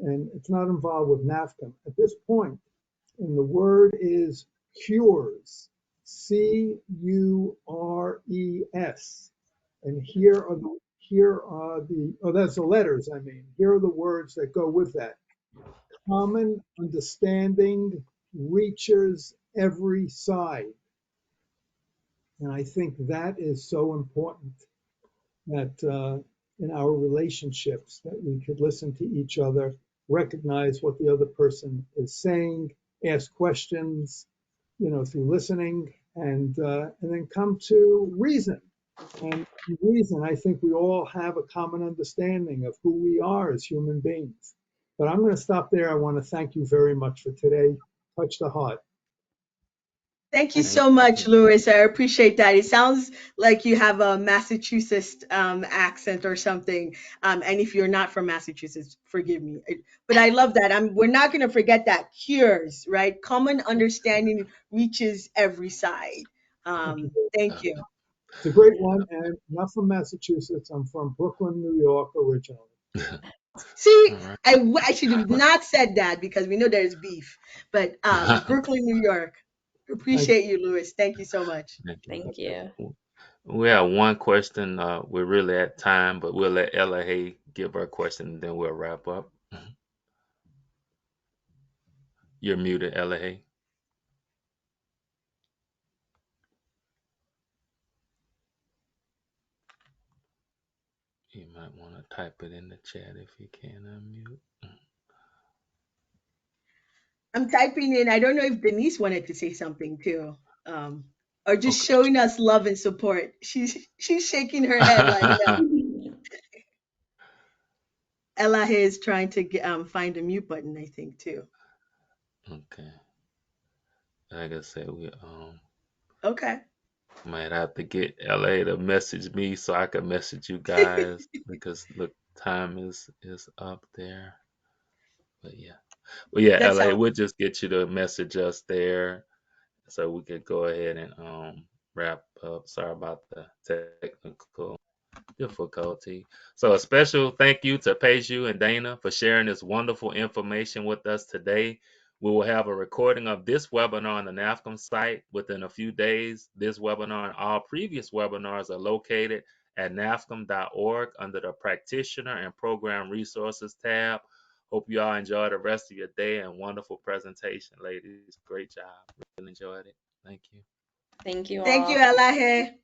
and it's not involved with NAFCM at this point. And the word is CURES, CURES. And that's the letters, I mean. Here are the words that go with that. Common understanding reaches every side. And I think that is so important that in our relationships that we could listen to each other, recognize what the other person is saying, ask questions, through listening, and then come to reason. And reason, I think we all have a common understanding of who we are as human beings. But I'm going to stop there. I want to thank you very much for today. Touch the heart. Thank you Thank so much, you. Louis. I appreciate that. It sounds like you have a Massachusetts accent or something. And if you're not from Massachusetts, forgive me. But I love that. We're not going to forget that. Cures, right? Common understanding reaches every side. Thank you. Thank you. It's a great one. And not from Massachusetts. I'm from Brooklyn, New York originally. See, All right. I should have not said that because we know there's beef. But Brooklyn, New York. Appreciate you, Louis. Thank you so much. Thank you. We have one question. We're really at time, but we'll let Ella Hay give her question and then we'll wrap up. You're muted, Ella Hay. You might want to type it in the chat if you can unmute. I'm typing in. I don't know if Denise wanted to say something too, or just Okay. showing us love and support. She's shaking her head like no. Ella is trying to find a mute button, I think too. Okay. Like I said, we Okay. might have to get LA to message me so I can message you guys because look, time is up there. But yeah. Well, yeah, That's LA, how. we'll just get you to message us there so we could go ahead and wrap up. Sorry about the technical difficulty. So a special thank you to Peju and Dana for sharing this wonderful information with us today. We will have a recording of this webinar on the NAFCM site within a few days. This webinar and all previous webinars are located at nafcm.org under the Practitioner and Program Resources tab. Hope you all enjoy the rest of your day and wonderful presentation, ladies. Great job. Really enjoyed it. Thank you. Thank you Thank you, all. Ella.